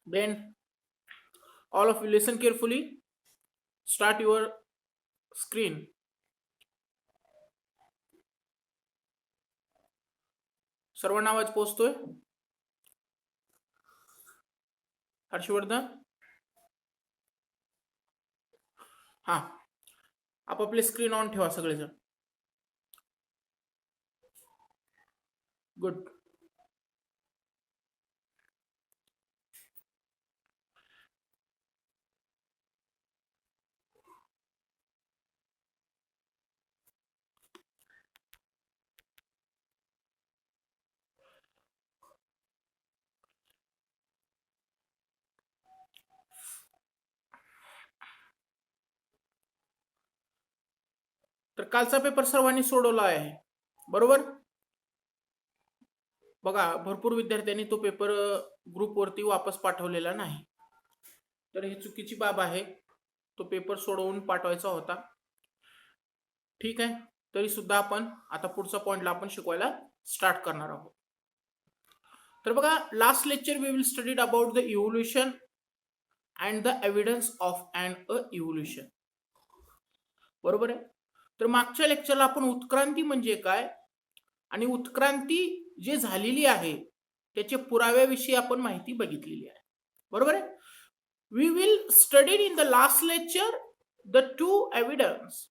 Then all of you listen carefully. Start your screen. सर्वांना आवाज पोहोचतोय? हर्षवर्धन, हा, आपापले स्क्रीन ऑन ठेवा सगळेजण. गुड. तर कालचा पेपर सर्वांनी सोडवला आहे, बरोबर? बघा, भरपूर विद्यार्थ्यांनी तो पेपर ग्रुपवरती वापस पाठवलेला नाही, तर ही चुकीची बाब आहे. तो पेपर सोडवून पाठवायचा होता. ठीक आहे, तरी सुद्धा आपण आता पुढचा पॉइंटला आपण शिकवायला स्टार्ट करणार आहोत. तर बघा, last lecture we will studied about the evolution and the evidence of an evolution, बरोबर आहे? तर मागच्या लेक्चरला आपण उत्क्रांती म्हणजे काय आणि उत्क्रांती जे झालेली आहे त्याचे पुराव्याविषयी आपण माहिती बघितलेली आहे, बरोबर आहे? We will studied in the last lecture the two evidence.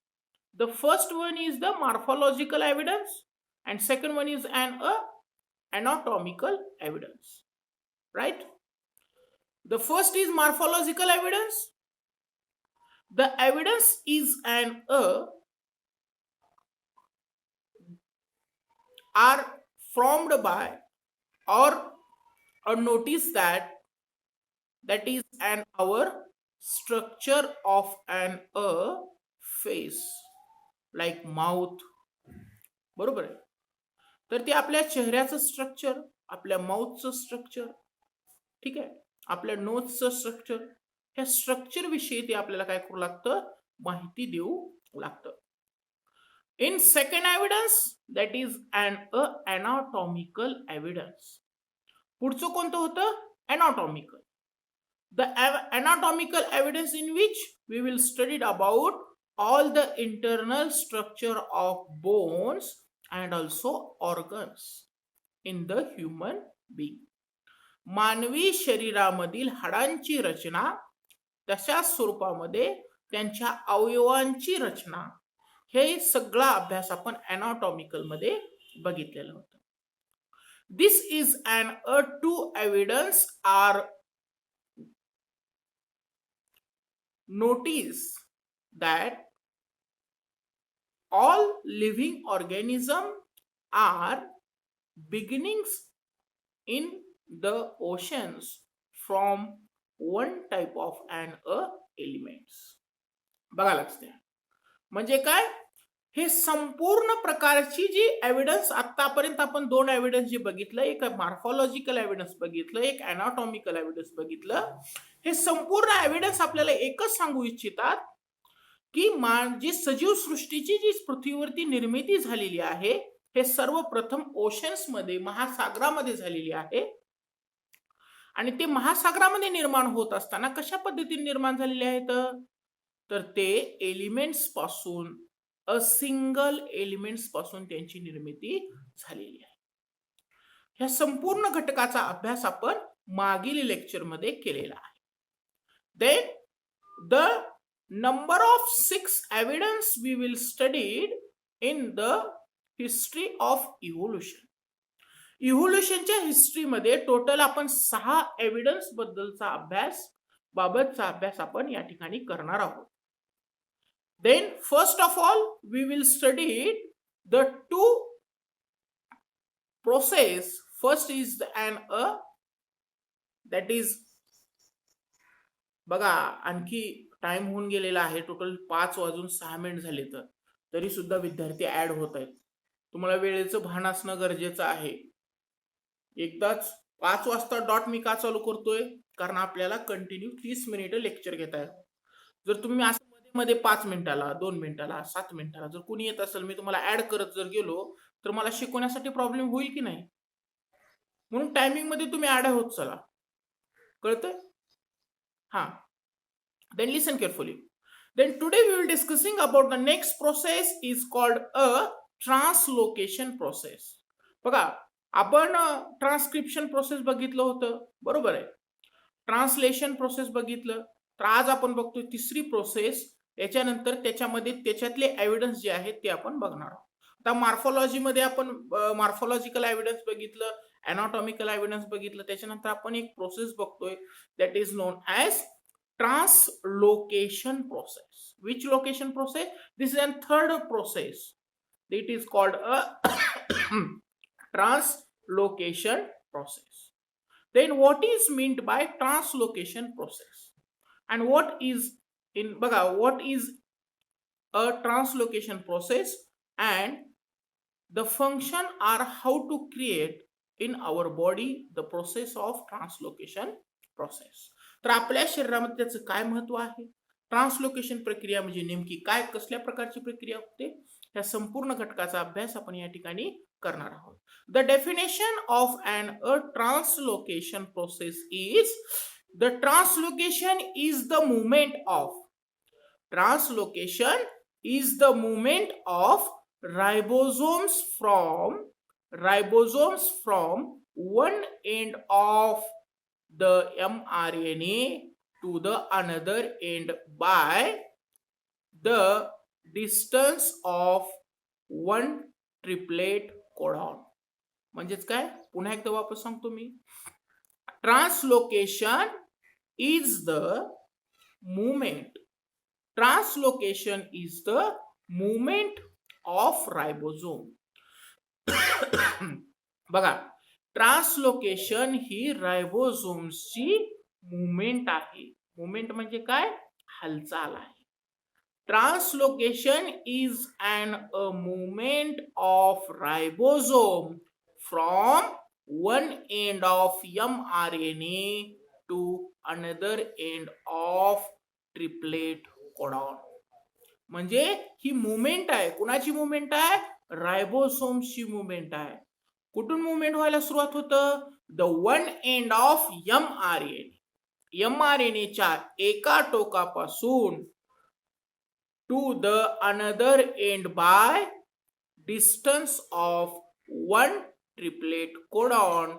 The first one is the morphological evidence and second one is an anatomical evidence, right? The first is morphological evidence. The evidence is an are formed by or a notice that is an our structure of an face like mouth, बरोबर आहे? तर ते आपल्या चेहऱ्याचं structure, आपल्या माउथचं structure, ठीक आहे, आपल्या नोजचं structure, ह्या स्ट्रक्चर विषयी ते आपल्याला काय करू लागतं, माहिती देऊ लागतं. In second evidence that is an anatomical evidence. पुढचं कोणतं होतं? Anatomical. The anatomical evidence in which we will studied about all the internal structure of bones and also organs in the human being. मानवी शरीरामधील हाडांची रचना, तशाच स्वरूपामध्ये त्यांच्या अवयवांची रचना, हे सगळा अभ्यास आपण अनाटॉमिकल मध्ये बघितलेला होता. दिस is an two evidence are notice that all living organisms are beginnings in the oceans from one type of an elements. बघा लक्षात द्या, म्हणजे काय, हे संपूर्ण प्रकारची जी एव्हिडन्स आतापर्यंत आपण दोन एव्हिडन्स जे बघितलं, एक मॉर्फॉलॉजिकल एव्हिडन्स बघितलं, एक अनाटॉमिकल एव्हिडन्स बघितलं, हे संपूर्ण एव्हिडन्स आपल्याला एकच सांगू इच्छितात की जी सजीव सृष्टीची जी पृथ्वीवरती निर्मिती झालेली आहे हे सर्वप्रथम ओशन्स मध्ये, महासागरामध्ये झालेली आहे. आणि ते महासागरामध्ये निर्माण होत असताना कशा पद्धतीने निर्माण झालेले आहेत, तर ते एलिमेंट्स पासून, सिंगल एलिमेंट्स पासून त्यांची निर्मिती झालेली आहे. ह्या संपूर्ण घटकाचा अभ्यास आपण मागील लेक्चर मध्ये केलेला आहे. Then the number of 6 evidence we will studied in the history of evolution. इव्होल्युशनच्या हिस्ट्री मध्ये टोटल आपण 6 एव्हिडन्स बद्दलचा बाबतचा अभ्यास आपण या ठिकाणी करणार आहोत. Then first of all we will study the two process. First is an that is, बघा आणखी टाइम होऊन गेलेला आहे, टोटल 5:06 झाले, तरी सुद्धा विद्यार्थी ऍड होत आहेत. तुम्हाला वेळेचं भान असणं गरजेचं आहे. एकदाच 5 वाजता डॉट मी का चालू करतोय, कारण आपल्याला कंटिन्यू 30 मिनिटं लेक्चर घेता येईल. जर तुम्ही असं मध्ये मध्ये 5 मिनिटाला, 2 मिनिटाला, 7 मिनिटाला जर कोणी येत असेल, मी तुम्हाला ऍड करत जर गेलो तर मला शिकवण्यासाठी प्रॉब्लेम होईल की नाही. म्हणून टायमिंग मध्ये तुम्ही ऍड होत चला, कळतंय? Huh. Then listen carefully. Then today we will discussing about the next process is called a translocation process. बघा, आपण ट्रान्सक्रिप्शन प्रोसेस बघितलं होतं, बरोबर आहे. ट्रान्सलेशन प्रोसेस बघितलं. तर आज आपण बघतोय तिसरी प्रोसेस. याच्यानंतर त्याच्यामध्ये त्याच्यातले एव्हिडन्स जे आहेत ते आपण बघणार आहोत. आता मॉर्फोलॉजीमध्ये आपण मॉर्फोलॉजिकल एव्हिडन्स बघितलं, अनाटॉमिकल एव्हिडन्स बघितलं. त्याच्यानंतर आपण एक प्रोसेस बघतोय that is non as translocation process. Which location process? This is a third process. It is called a translocation process. Then what is meant by translocation process? And what is what is a translocation process and the function or how to create in our body the process of translocation process. तर आपल्या शरीरामध्ये त्याचं काय महत्व आहे, translocation प्रक्रिया म्हणजे नेमकी काय, कसल्या प्रकारची प्रक्रिया होते, या संपूर्ण घटकाचा अभ्यास आपण या ठिकाणी करणार आहोत. The definition of an a translocation process is the translocation is the movement of translocation is the movement of ribosomes from one end of the mRNA to the another end by the distance of one triplet codon. म्हणजेच काय, पुन्हा एकदा वापस सांगतो मी. Translocation is the movement Translocation is the movement of ribosome. बघा, translocation ही रायबोझोम्सची मूवमेंट आहे. मूवमेंट म्हणजे काय, हालचाल आहे. Translocation is an a movement of ribosome from one end of mRNA to another end of triplet codon. म्हणजे ही मुवमेंट आहे, कुणाची मुवमेंट आहे, रायबोसोम्सची मुवमेंट आहे. कुठून मुवमेंट व्हायला सुरुवात होतं, the one end of mRNA एका टोकापासून to the another end by distance of one triplet codon.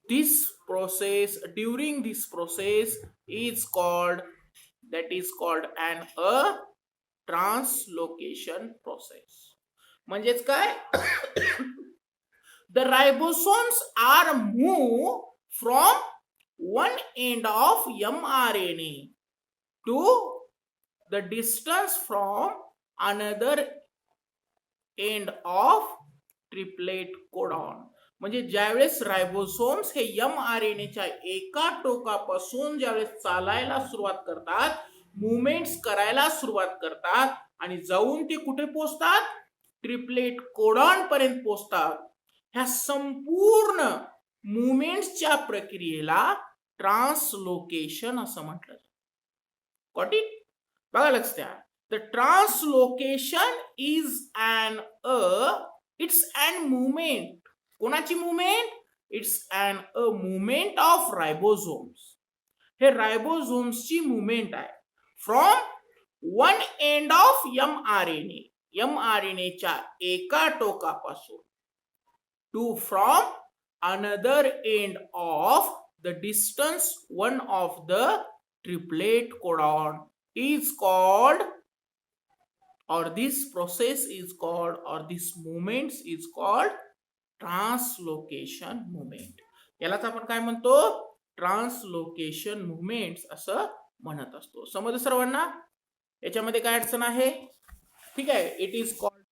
During this process is called a translocation process. म्हणजेच काय, the ribosomes are moved from one end of mRNA to the distance from another end of triplet codon. म्हणजे ज्यावेळेस रायबोसोम्स हे mRNAच्या एका टोकापासून ज्यावेळेस चालायला सुरुवात करतात, मुवमेंट्स करायला सुरुवात करतात आणि जाऊन ते कुठे पोहोचतात, ट्रिपलेट कोडॉन पर्यंत पोहोचतात. ह्या संपूर्ण मुवमेंट्सच्या प्रक्रियेला ट्रान्सलोकेशन असं म्हटलं जातं. Got it? बघा, लक्ष द्या. The translocation is an movement. कोणाची movement? It's an a movement of ribosomes. हे रायबोझोम्सची मुवमेंट आहे. फ्रॉम वन एंड ऑफ mRNAच्या एका टोकापासून to from another end of the distance one of the triplet codon is called, or this process is called, or this movements is called translocation movement. यालाच आपण काय म्हणतो, translocation movements असं म्हणत असतो. समजलं सर्वांना? याच्यामध्ये काय अडचण आहे? ठीक आहे, it is called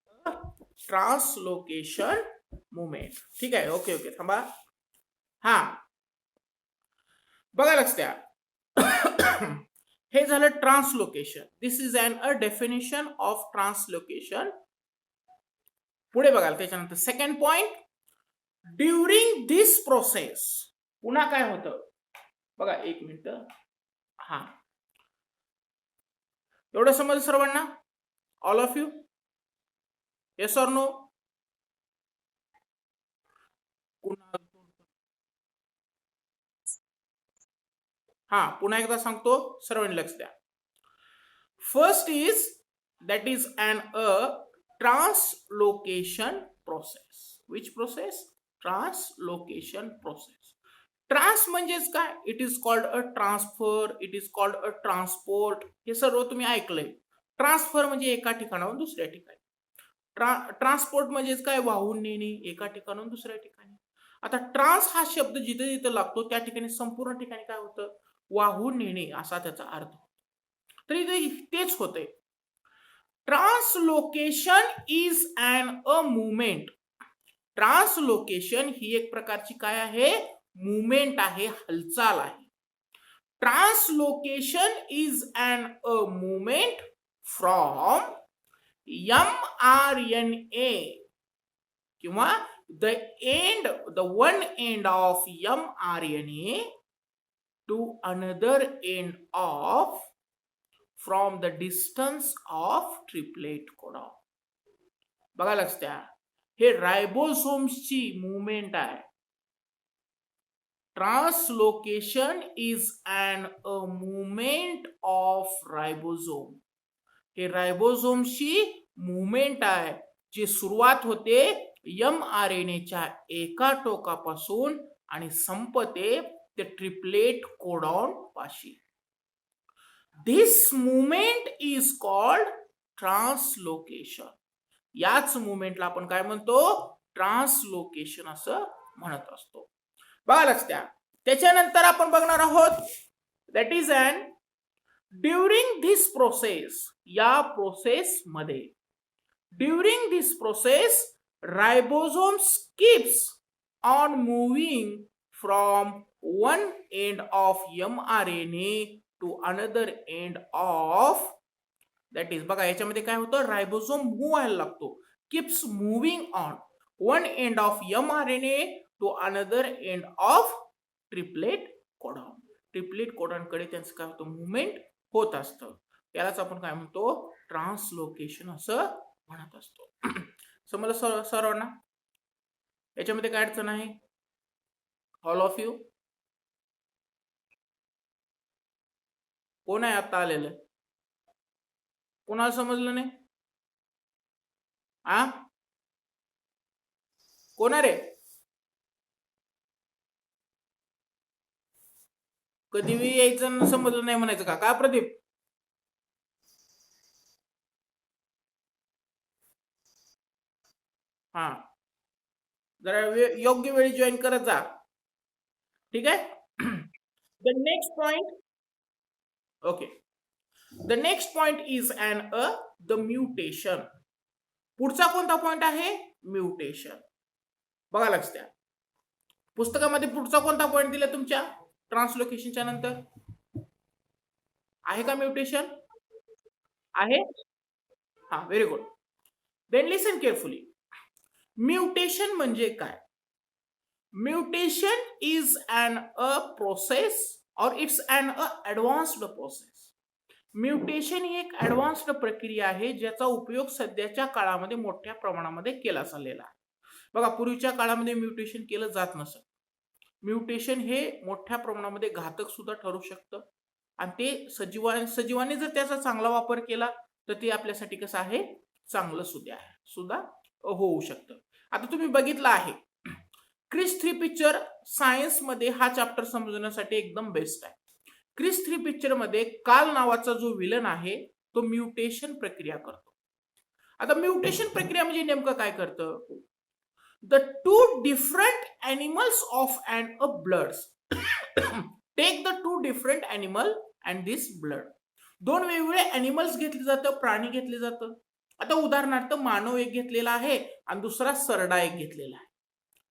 translocation movement. ठीक आहे, ओके ओके, थांबा. हा, बघा, लक्ष द्या. हे झालं translocation. This is a definition of translocation. पुढे बघाल त्याच्यानंतर सेकंड पॉइंट, ड्युरिंग दिस प्रोसेस पुन्हा काय होतं बघा, एक मिनिट. हा, एवढं समज सर्वांना? All of you? Yes or no? हा, पुन्हा एकदा सांगतो, सर्वांनी लक्ष द्या. First is that is an a translocation process. Which process? Translocation process. Trans म्हणजेच काय? It is called a transfer, it is called a transport. हे सर्व तुम्ही ऐकलंय. ट्रान्सफर म्हणजे एका ठिकाणाहून दुसऱ्या ठिकाणी. ट्रान्सपोर्ट म्हणजेच काय? वाहून नेणे एका ठिकाणाहून दुसऱ्या ठिकाणी. आता ट्रान्स हा शब्द जिथे जिथे लागतो त्या ठिकाणी संपूर्ण ठिकाणी काय होतं? वाहून नेणे असा त्याचा अर्थ होतो. तर इथे तेच होतंय. Translocation is an a movement. Translocation ही एक प्रकारची काय आहे? मुवमेंट आहे, हालचाल आहे. Translocation is an a movement from mRNA किंवा the one end of mRNA to another end of from the distance of triplet codon. बघा लक्ष द्या, हे रायबोसोम्सची मुवमेंट आहे. Translocation is an a movement of ribosome. हे रायबोसोमची मुवमेंट आहे, जी सुरुवात होते mRNAच्या एका टोकापासून आणि संपते ते ट्रिपलेट कोडॉन पाशी. दिस मुवमेंट इज कॉल्ड ट्रान्सलोकेशन. याच मुवमेंटला आपण काय म्हणतो? ट्रान्सलोकेशन असं म्हणत असतो. बघा लक्ष द्या. त्याच्यानंतर आपण बघणार आहोत that is an during this process. या प्रोसेस मध्ये, during this process ribosome keeps on moving from one end of mRNA to another end of that is. बघा याच्यामध्ये काय होतं? रायबोसोम मूव्ह व्हायला लागतो. Keeps moving on one end of mRNA to another end of triplet codon. Triplet codon कडे त्यांचं काय होतं? मुवमेंट होत असतं. त्यालाच आपण काय म्हणतो? ट्रान्सलोकेशन असं म्हणत असतो. समजलं सर्वांना? याच्यामध्ये काय अडचण आहे? ऑल ऑफ यू कोण आहे आता आलेलं? कोणाला समजलं नाही? आ कोण रे? कधी यायचं समजलं नाही म्हणायचं का? काय प्रदीप? हा, जरा योग्य वेळी जॉईन करत जा, ठीक आहे? The next point, okay, the next point is on the mutation. पुढचा कोणता पॉइंट आहे? म्युटेशन. बघा लक्ष द्या, पुस्तकामध्ये पुढचा कोणता पॉइंट दिला तुमच्या ट्रान्सलोकेशनच्या नंतर? आहे का म्युटेशन? आहे? हा, very good. Then listen carefully. Mutation म्हणजे काय? Mutation is an a process और it's an advanced process. Mutation ही एक ऍडव्हान्स्ड प्रक्रिया आहे ज्याचा उपयोग सध्याच्या काळामध्ये मोठ्या प्रमाणामध्ये केला चाललेला आहे. बघा, पूर्वीच्या काळामध्ये म्युटेशन केलं जात नसत. म्युटेशन हे मोठ्या प्रमाणामध्ये घातक सुद्धा ठरू शकतं आणि ते सजीवाने जर त्याचा चांगला वापर केला तर ते आपल्यासाठी कसं आहे? चांगलं सुद्धा होऊ शकतं. आता तुम्ही बघितलं आहे क्रिस 3 पिक्चर सायन्स मध्ये हा चॅप्टर समजण्यासाठी एकदम बेस्ट आहे. क्रिस 3 पिक्चर मध्ये काल नावाचा जो विलन आहे तो म्युटेशन प्रक्रिया करतो. आता म्युटेशन प्रक्रिया म्हणजे नेमकं काय करतं? The two different animals of and a blood take the two different animal and this blood. दोन वेगवेगळे एनिमल्स घेतले जातं, प्राणी घेतले जातं. आता उदाहरणार्थ मानव एक घेतलेला आहे आणि दुसरा सरडा एक घेतलेला आहे.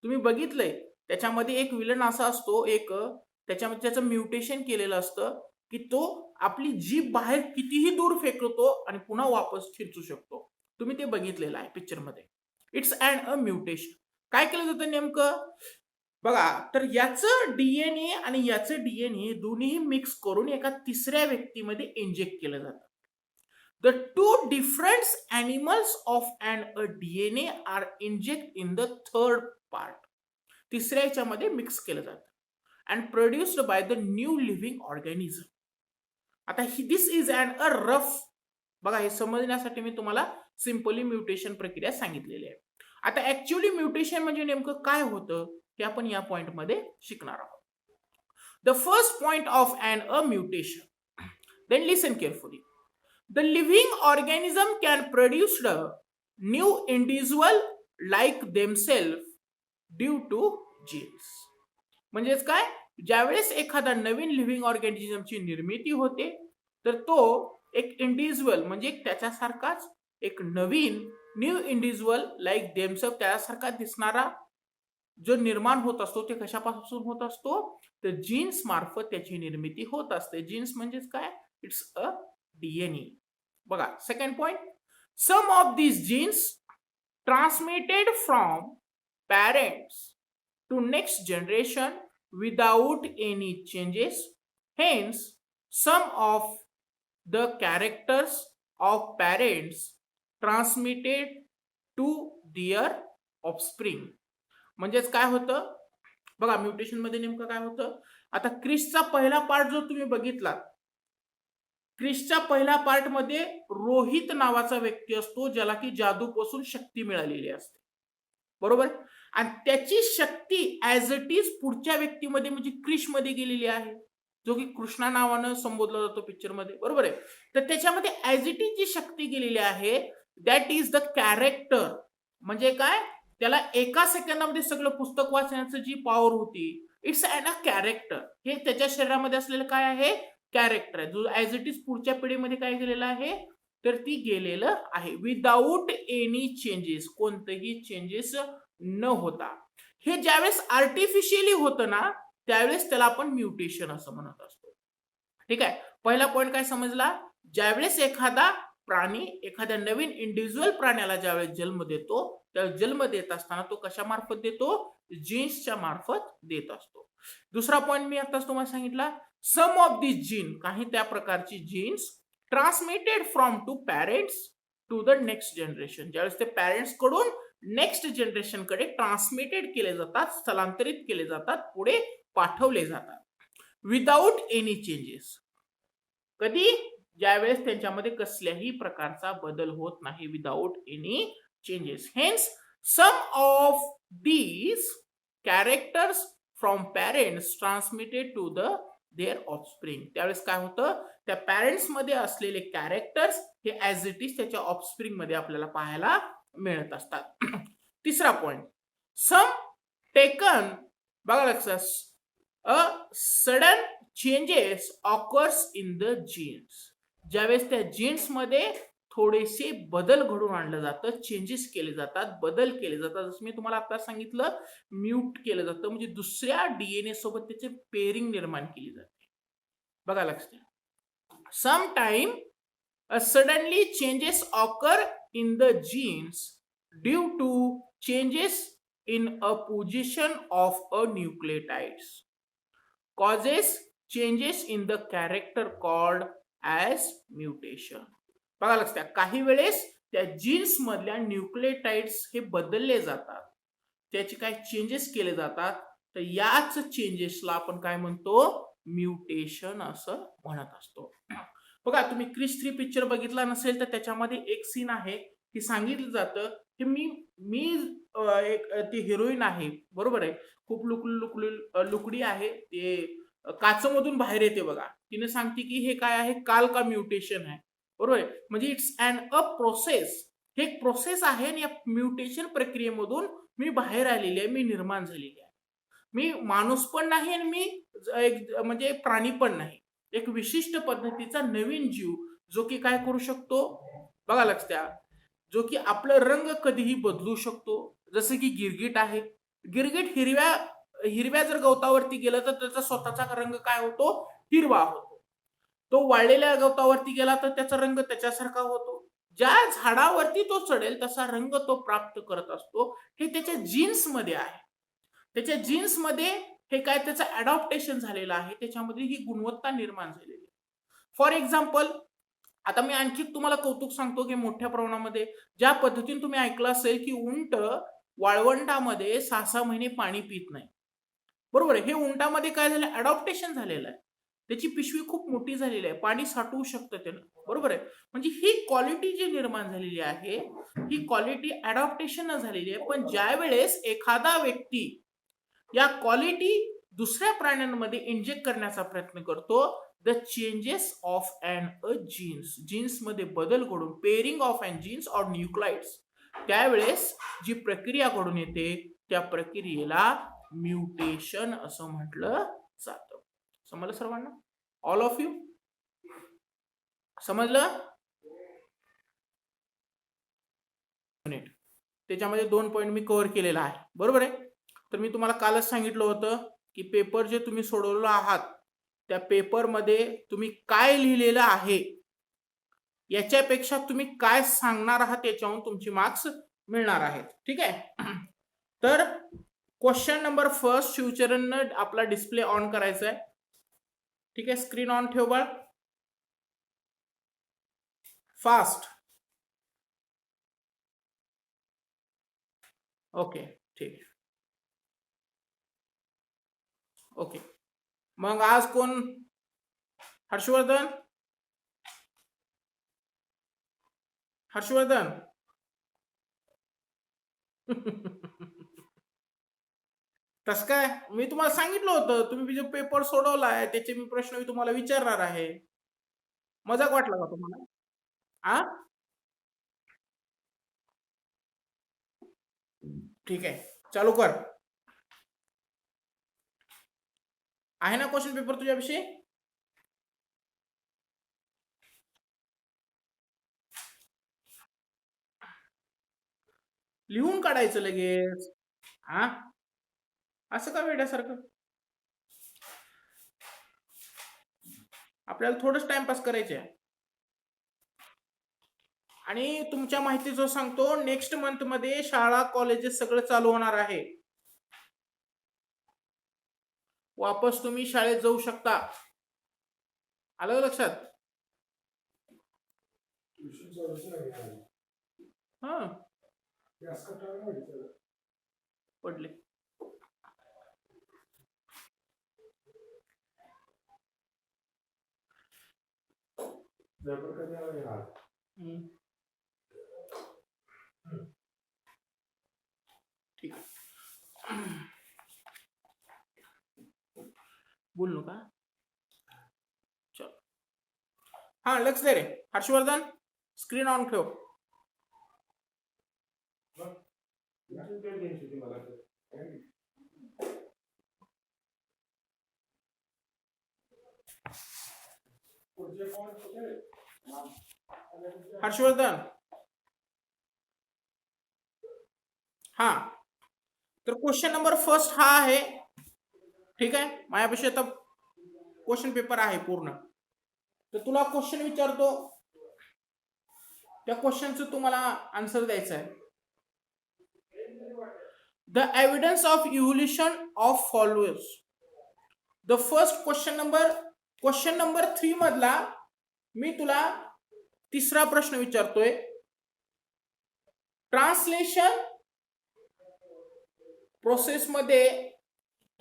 तुम्ही बघितलंय त्याच्यामध्ये एक विलन असा असतो, एक त्याच्यामध्ये त्याचं म्युटेशन केलेलं असतं की तो आपली जीभ बाहेर कितीही दूर फेकतो आणि पुन्हा वापस खेचू शकतो. तुम्ही ते बघितलेलं आहे पिक्चर मध्ये. It's an a mutation. काय केलं जातं नेमकं? बघा, तर याचं डीएनए आणि याचं डीएनए दोन्ही मिक्स करून एका तिसऱ्या व्यक्तीमध्ये इंजेक्ट केलं जातं. The two different animals of an a DNA are inject in the third part. तिसऱ्या याच्यामध्ये मिक्स केलं जातं. and produced by the new living organism. आता दिस इज अ रफ, बघा हे समजण्यासाठी मी तुम्हाला सिंपली म्युटेशन प्रक्रिया सांगितलेली आहे. आता ऍक्च्युअली म्युटेशन म्हणजे नेमकं काय होतं हे आपण या पॉइंट मध्ये शिकणार आहोत. The first point of a mutation, then listen carefully. The living organism can produce a new individual like themselves due to genes. म्हणजेच काय, ज्यावेळेस एखादा नवीन लिव्हिंग ऑर्गॅनिझमची निर्मिती होते तर तो एक इंडिव्हिज्युअल म्हणजे त्याच्यासारखाच एक नवीन न्यू इंडिव्हिज्युअल लाईक देमसेल्फ त्याच्यासारखा दिसणारा जो निर्माण होत असतो ते कशापासून होत असतो, तर जीन्स मार्फत त्याची निर्मिती होत असते. जीन्स म्हणजेच काय, इट्स अ डीएनए. बघा second point, some of these genes transmitted from parents to next generation without any changes. Hence, some of the characters of parents transmitted to their offspring. म्हणजेच काय होतं बघा, म्युटेशन मध्ये नेमकं काय होतं. आता क्रिसचा पहिला पार्ट जो तुम्ही बघितला, क्रिसच्या पहिल्या पार्ट मध्ये रोहित नावाचा व्यक्ती असतो ज्याला की जादूपासून शक्ती मिळालेली असते, बरोबर. आणि त्याची शक्ती ऍज इट इज पुढच्या व्यक्तीमध्ये म्हणजे क्रिश मध्ये गेलेली आहे, जो की कृष्णा नावानं संबोधला जातो पिक्चर मध्ये, बरोबर आहे. तर त्याच्यामध्ये ऍज इट इज जी शक्ती गेलेली आहे दॅट इज द कॅरेक्टर. म्हणजे काय, त्याला एका सेकंदामध्ये सगळं पुस्तक वाचण्याची जी पॉवर होती, इट्स अ कॅरेक्टर. हे त्याच्या शरीरामध्ये असलेलं काय आहे, कॅरेक्टर आहे, जो ऍज इट इज पुढच्या पिढीमध्ये काय गेलेलं आहे, तर ती गेलेलं आहे विदाऊट एनी चेंजेस, कोणतेही चेंजेस न होता. हे ज्यावेळेस आर्टिफिशियली होतं ना त्यावेळेस त्याला आपण म्युटेशन असं म्हणत असतो. ठीक आहे, पहिला पॉइंट काय समजला, ज्यावेळेस एखादा प्राणी एखाद्या नवीन इंडिव्हिज्युअल प्राण्याला ज्यावेळेस जन्म देतो, त्या जन्म देत असताना तो कशा मार्फत देतो, जीन्सच्या मार्फत देत असतो. दुसरा पॉइंट मी आताच तुम्हाला सांगितला, सम ऑफ दिस जीन, काही त्या प्रकारची genes transmitted from to parents to the next generation, ज्यावेळेस ते पॅरेंट्स कडून नेक्स्ट जनरेशन कडे ट्रान्समिटेड केले जातात, स्थलांतरित केले जातात, पुढे पाठवले जातात विदाऊट एनी चेंजेस. कधी, ज्यावेळेस त्यांच्यामध्ये कसल्याही प्रकारचा बदल होत नाही, without any changes. Hence some of these characters from parents transmitted to the their offspring. त्यावेळेस काय होतं, त्या पॅरेंट्स मध्ये असलेले कॅरेक्टर्स हे ऍज इट इज त्याच्या ऑफस्प्रिंग मध्ये आपल्याला पाहायला मिळत असतात. तिसरा पॉइंट, सम टेकन, बघा लक्षात, a sudden changes occurs in the genes. ज्यावेळेस त्या जीन्स मध्ये थोडेसे बदल घडून आणलं जातं, चेंजेस केले जातात, बदल केले जातात, जसं मी तुम्हाला आता सांगितलं म्यूट केलं जातं, म्हणजे दुसऱ्या डीएनए सोबत त्याचे पेअरिंग निर्माण केली जाते. बघा लक्षात, some time suddenly changes occur in the genes due to changes in a position of a nucleotides causes changes in the character called as mutation. बघा लक्षात, काही वेळेस त्या जीन्स मधल्या न्यूक्लियोटाइड्स हे बदलले जातात, त्याचे काही चेंजेस केले जातात, तर याच चेंजेसला आपण काय म्हणतो, म्युटेशन असं म्हणत असतो. बघा, तुम्ही क्रिश 3 पिक्चर बघितला नसेल तर त्याच्यामध्ये एक सीन आहे की सांगितलं जातं की मी एक ती हिरोईन आहे, बरोबर आहे, खूप लुकडी आहे, ते काचमधून बाहेर येते बघा, तिने सांगते की हे काय आहे, काल का म्युटेशन आहे, बरोबर आहे. म्हणजे इट्स अ प्रोसेस, हे एक प्रोसेस आहे आणि या म्युटेशन प्रक्रियेमधून मी बाहेर आलेली आहे, मी निर्माण झालेली आहे. मी माणूस पण नाही आणि मी एक म्हणजे प्राणी पण नाही, एक विशिष्ट पद्धतीचा नवीन जीव जो की काय करू शकतो, बघा लक्ष द्या, जो की आपलं रंग कधीही बदलू शकतो. जसं की गिरगिट आहे, गिरगिट हिरव्या जर गवतावरती गेलं तर त्याचा स्वतःचा रंग काय होतो, हिरवा होतो. तो वाळलेल्या गवतावरती गेला तर त्याचा रंग त्याच्यासारखा होतो. ज्या झाडावरती तो चढेल तसा रंग तो प्राप्त करत असतो. हे त्याच्या जीन्स मध्ये आहे, त्याच्या जीन्स मध्ये हे काय त्याचं अडॉप्टेशन झालेलं आहे, त्याच्यामध्ये ही गुणवत्ता निर्माण झालेली आहे. फॉर एक्झाम्पल, आता मी आणखी तुम्हाला कौतुक सांगतो की मोठ्या प्रमाणामध्ये ज्या पद्धतीने तुम्ही ऐकलं असेल की उंट वाळवंटामध्ये 6-6 महिने पाणी पित नाही, बरोबर आहे. हे उंटामध्ये काय झालं, अडॉप्टेशन झालेलं आहे. त्याची पिशवी खूप मोठी झालेली आहे, पाणी साठवू शकतं त्यानं. बरोबर आहे. म्हणजे ही क्वालिटी जी निर्माण झालेली आहे, ही क्वालिटी अडॉप्टेशन झालेली आहे. पण ज्या वेळेस एखादा व्यक्ती या क्वालिटी दुसऱ्या प्राण्यांमध्ये इंजेक्ट करण्याचा प्रयत्न करतो, the changes of and a genes, genes मध्ये बदल घडून, pairing of and genes or nuclides, त्यावेळेस जी प्रक्रिया घडून येते त्या प्रक्रियेला म्युटेशन असं म्हटलं जातं. समजलं सर्वांना? ऑल ऑफ यू समजलं? त्याच्यामध्ये 2 पॉईंट मी कव्हर केलेला आहे. बरोबर आहे. तर मी तुम्हाला कालच सांगितलं होतं की पेपर जे तुम्ही सोडवलेला आहात त्या पेपरमध्ये तुम्ही काय लिहिलेलं आहे याच्यापेक्षा तुम्ही काय सांगणार आहात याच्यावरून तुमची मार्क्स मिळणार आहेत. ठीक आहे. तर क्वेश्चन नंबर फर्स्ट शिवचरणनं आपला डिस्प्ले ऑन करायचा आहे. ठीक आहे. स्क्रीन ऑन ठेव बाळ. फास्ट. ओके ठीक आहे. ओके. मग आज कोण? हर्षवर्धन. हर्षवर्धन. तस काय, मी तुम्हाला सांगितलं होतं तुम्ही जो पेपर सोडवलाय त्याचे मी प्रश्न मी तुम्हाला विचारणार आहे. मजाक वाटला का तुम्हाला? आ ठीक आहे, चालू कर. आहे ना क्वेश्चन पेपर तुझ्याविषयी? लिहून काढायचं लगेच. हा असं का वेड्यासारखं? आपल्याला थोडंच टाइमपास करायचे आहे. आणि तुमच्या माहितीचं सांगतो, नेक्स्ट मंथ मध्ये शाळा कॉलेजेस सगळं चालू होणार आहे. वापस तुम्ही शाळेत जाऊ शकता. आलं लक्षात? हा पडले. ठीक आहे. बोल का? चल. हा लक्ष दे रे हर्षवर्धन. स्क्रीन ऑन ठेव. हर्षवर्धन. हा तर क्वेश्चन नंबर फर्स्ट हा आहे. ठीक आहे. माझ्यापेक्षा आता क्वेश्चन पेपर आहे पूर्ण. तर तुला क्वेश्चन विचारतो, त्या क्वेश्चनचं तुम्हाला आन्सर द्यायचं आहे. The evidence of evolution of followers. The first question number 3 मधला मी तुला तिसरा प्रश्न विचारतोय. ट्रान्सलेशन प्रोसेस मध्ये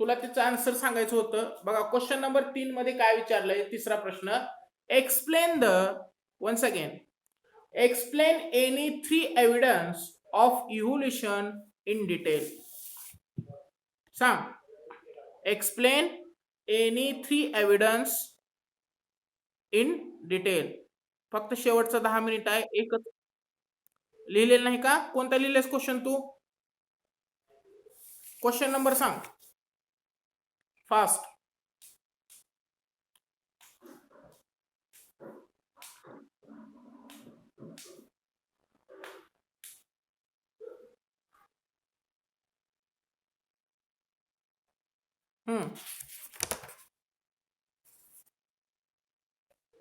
तुला त्याचं आन्सर सांगायचं होतं. बघा क्वेश्चन नंबर 3 मध्ये काय विचारलंय, तिसरा प्रश्न. Explain the, once again, explain any 3 evidence of evolution in detail. सांग. Explain any 3 evidence in detail. फक्त शेवटचा 10 मिनिट आहे. एकच लिहिलेलं नाही का? कोणता लिहिलेस क्वेश्चन तू? क्वेश्चन नंबर सांग फास्ट.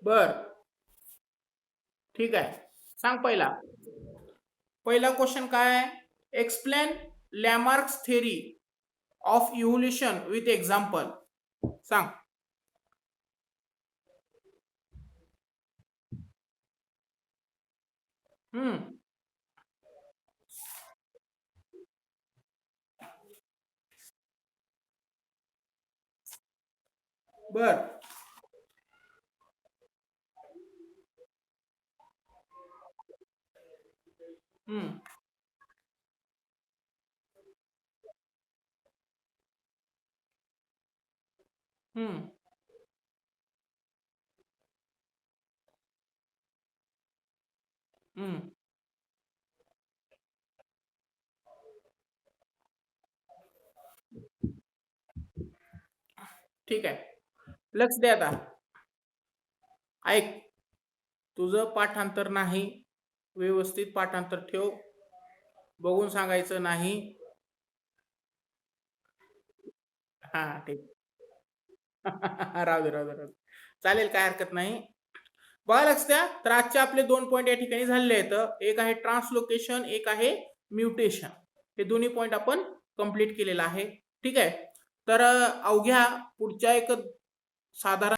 बर ठीक आहे. सांग पहिला क्वेश्चन काय आहे? Explain Lamarck's theory of evolution with example. सांग. बर. हम्म. हम्म. हम्म. ठीक आहे. लक्ष द्या आता. ऐक. तुझं पाठांतर नाही. व्यवस्थित पाठांतर ठेव. बघून सांगायचं नाही. हा ठीक. राहू दे, राहू दे, राहू दे. चालेल, काय हरकत नाही. बघा, लक्ष द्या. तर आजचे आपले 2 पॉईंट या ठिकाणी झालेले आहेत. एक आहे ट्रान्सलोकेशन, एक आहे म्युटेशन. हे दोन्ही पॉईंट आपण कंप्लीट केलेला आहे. ठीक आहे. तर अवघ्या पुढच्या एक साधारण